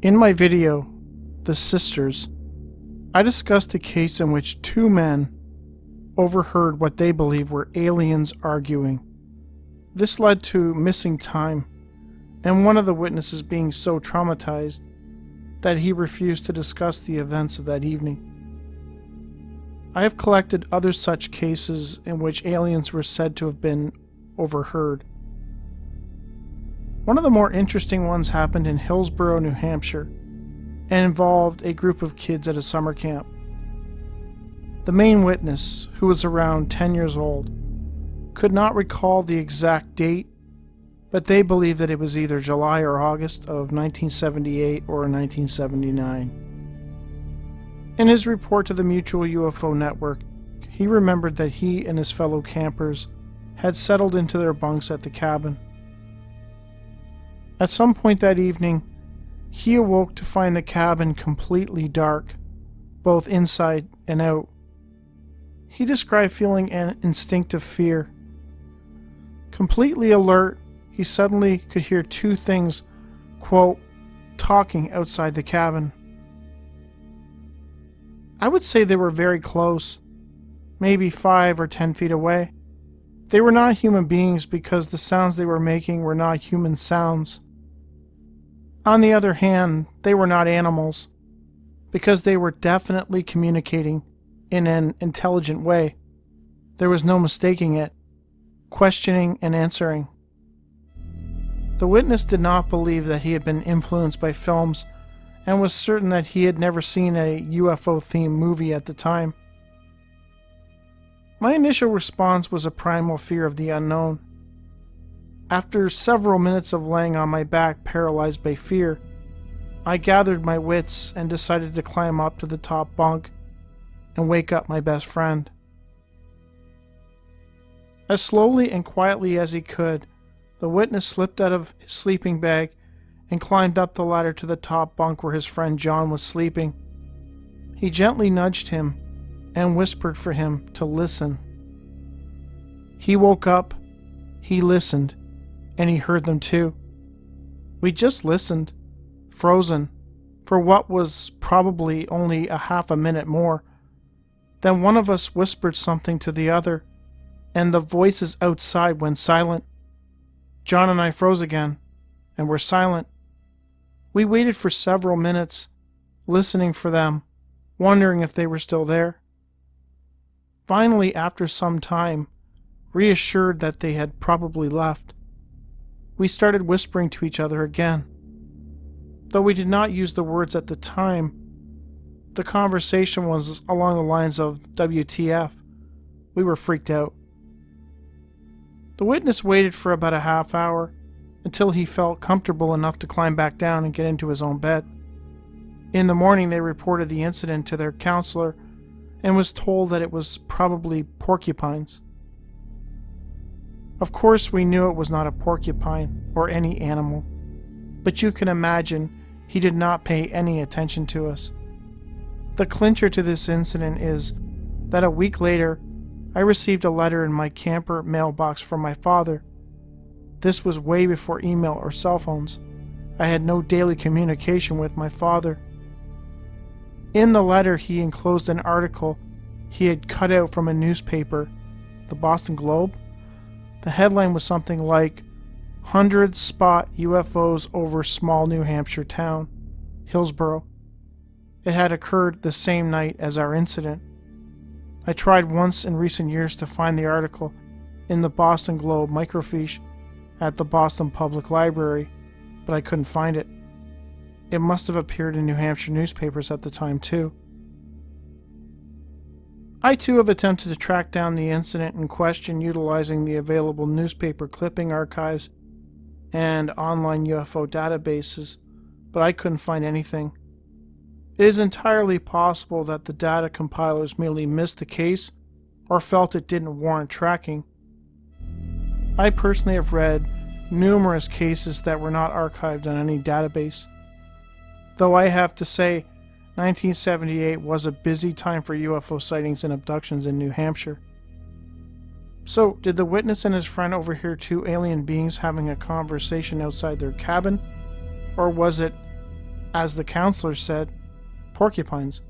In my video, The Sisters, I discussed a case in which two men overheard what they believe were aliens arguing. This led to missing time, and one of the witnesses being so traumatized that he refused to discuss the events of that evening. I have collected other such cases in which aliens were said to have been overheard. One of the more interesting ones happened in Hillsborough, New Hampshire, and involved a group of kids at a summer camp. The main witness, who was around 10 years old, could not recall the exact date, but they believed that it was either July or August of 1978 or 1979. In his report to the Mutual UFO Network, he remembered that he and his fellow campers had settled into their bunks at the cabin. At some point that evening, he awoke to find the cabin completely dark, both inside and out. He described feeling an instinctive fear. Completely alert, he suddenly could hear two things, quote, talking outside the cabin. I would say they were very close, maybe 5 or 10 feet away. They were not human beings because the sounds they were making were not human sounds. On the other hand, they were not animals, because they were definitely communicating in an intelligent way. There was no mistaking it, questioning and answering. The witness did not believe that he had been influenced by films and was certain that he had never seen a UFO-themed movie at the time. My initial response was a primal fear of the unknown. After several minutes of laying on my back paralyzed by fear, I gathered my wits and decided to climb up to the top bunk and wake up my best friend. As slowly and quietly as he could, the witness slipped out of his sleeping bag and climbed up the ladder to the top bunk where his friend John was sleeping. He gently nudged him and whispered for him to listen. He woke up, he listened, and he heard them too. We just listened, frozen, for what was probably only a half a minute more. Then one of us whispered something to the other, and the voices outside went silent. John and I froze again, and were silent. We waited for several minutes, listening for them, wondering if they were still there. Finally, after some time, reassured that they had probably left, we started whispering to each other again. Though we did not use the words at the time, the conversation was along the lines of WTF. We were freaked out. The witness waited for about a half hour until he felt comfortable enough to climb back down and get into his own bed. In the morning, they reported the incident to their counselor and was told that it was probably porcupines. Of course, we knew it was not a porcupine or any animal, but you can imagine he did not pay any attention to us. The clincher to this incident is that a week later, I received a letter in my camper mailbox from my father. This was way before email or cell phones. I had no daily communication with my father. In the letter, he enclosed an article he had cut out from a newspaper, the Boston Globe. The headline was something like, "100 spot UFOs over small New Hampshire town, Hillsborough." It had occurred the same night as our incident. I tried once in recent years to find the article in the Boston Globe microfiche at the Boston Public Library, but I couldn't find it. It must have appeared in New Hampshire newspapers at the time too. I too have attempted to track down the incident in question utilizing the available newspaper clipping archives and online UFO databases, but I couldn't find anything. It is entirely possible that the data compilers merely missed the case or felt it didn't warrant tracking. I personally have read numerous cases that were not archived on any database. Though I have to say, 1978 was a busy time for UFO sightings and abductions in New Hampshire. So, did the witness and his friend overhear two alien beings having a conversation outside their cabin? Or was it As the counselor said, porcupines.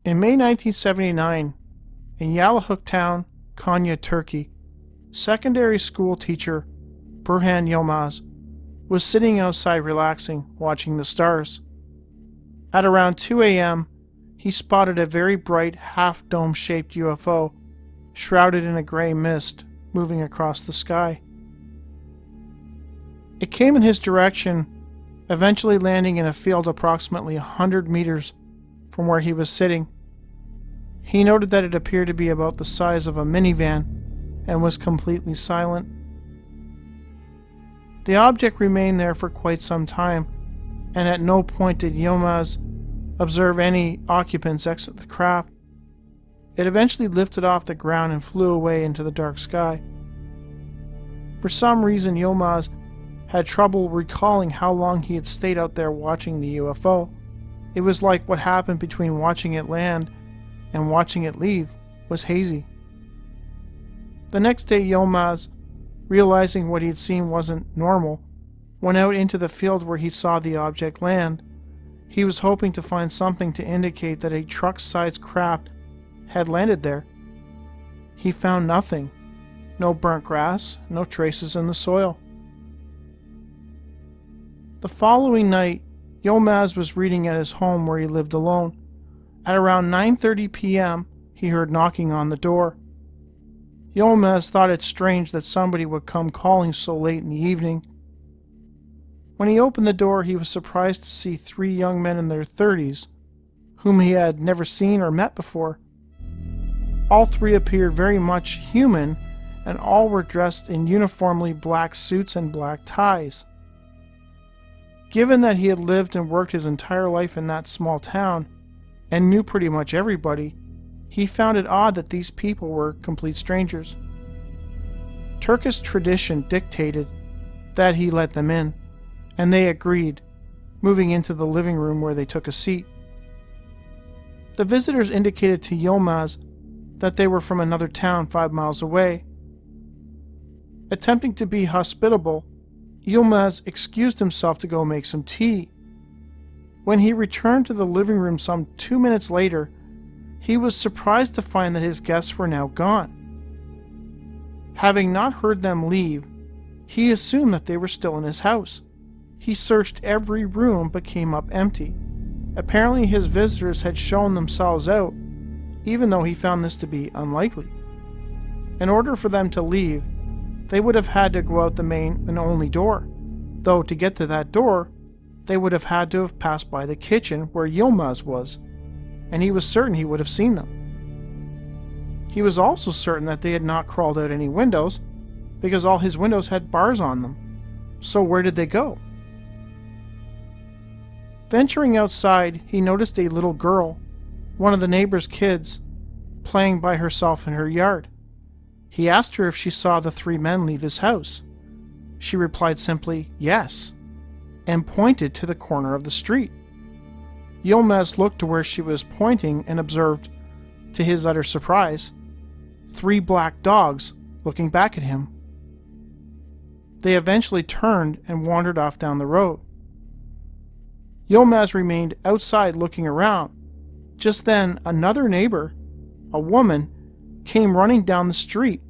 In May 1979, in Yalahuk Town, Konya, Turkey, secondary school teacher Burhan Yilmaz was sitting outside relaxing, watching the stars. At around 2 a.m., he spotted a very bright half-dome shaped UFO shrouded in a gray mist moving across the sky. It came in his direction, eventually landing in a field approximately 100 meters from where he was sitting. He noted that it appeared to be about the size of a minivan and was completely silent. The object remained there for quite some time, and at no point did Yilmaz observe any occupants exit the craft. It eventually lifted off the ground and flew away into the dark sky. For some reason, Yilmaz had trouble recalling how long he had stayed out there watching the UFO. It was like what happened between watching it land and watching it leave was hazy. The next day, Yilmaz, realizing what he had seen wasn't normal, went out into the field where he saw the object land. He was hoping to find something to indicate that a truck-sized craft had landed there. He found nothing. No burnt grass, no traces in the soil. The following night, Yilmaz was reading at his home where he lived alone. At around 9:30 p.m., he heard knocking on the door. Yilmaz thought it strange that somebody would come calling so late in the evening. When he opened the door, he was surprised to see 3 young men in their 30s, whom he had never seen or met before. All 3 appeared very much human, and all were dressed in uniformly black suits and black ties. Given that he had lived and worked his entire life in that small town, and knew pretty much everybody, he found it odd that these people were complete strangers. Turkish tradition dictated that he let them in, and they agreed, moving into the living room where they took a seat. The visitors indicated to Yilmaz that they were from another town 5 miles away. Attempting to be hospitable, Yilmaz excused himself to go make some tea. When he returned to the living room some 2 minutes later, he was surprised to find that his guests were now gone. Having not heard them leave, he assumed that they were still in his house. He searched every room but came up empty. Apparently his visitors had shown themselves out, even though he found this to be unlikely. In order for them to leave, they would have had to go out the main and only door, though to get to that door, they would have had to have passed by the kitchen where Yilmaz was, and he was certain he would have seen them. He was also certain that they had not crawled out any windows, because all his windows had bars on them. So where did they go? Venturing outside, he noticed a little girl, one of the neighbor's kids, playing by herself in her yard. He asked her if she saw the 3 men leave his house. She replied simply, yes, and pointed to the corner of the street. Yilmaz looked to where she was pointing and observed, to his utter surprise, 3 black dogs looking back at him. They eventually turned and wandered off down the road. Yilmaz remained outside looking around. Just then, another neighbor, a woman, came running down the street,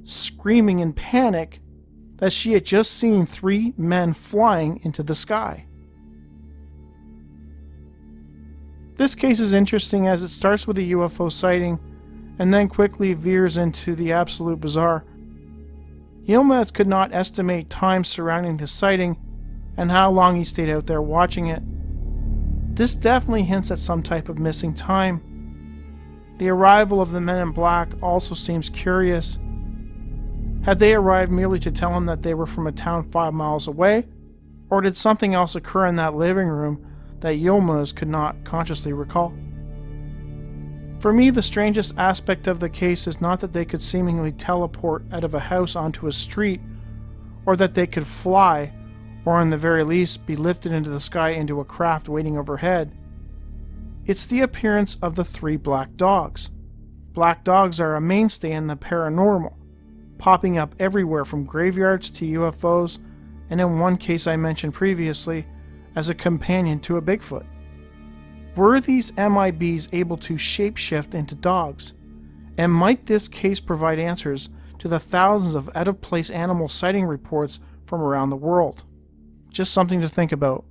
screaming in panic that she had just seen 3 men flying into the sky. This case is interesting as it starts with a UFO sighting and then quickly veers into the absolute bizarre. Yilmaz could not estimate time surrounding the sighting and how long he stayed out there watching it. This definitely hints at some type of missing time. The arrival of the men in black also seems curious. Had they arrived merely to tell him that they were from a town 5 miles away? Or did something else occur in that living room that Yilmaz could not consciously recall? For me, the strangest aspect of the case is not that they could seemingly teleport out of a house onto a street, or that they could fly, or in the very least be lifted into the sky into a craft waiting overhead. It's the appearance of the 3 black dogs. Black dogs are a mainstay in the paranormal, popping up everywhere from graveyards to UFOs, and in one case I mentioned previously, as a companion to a Bigfoot. Were these MIBs able to shapeshift into dogs? And might this case provide answers to the thousands of out-of-place animal sighting reports from around the world? Just something to think about.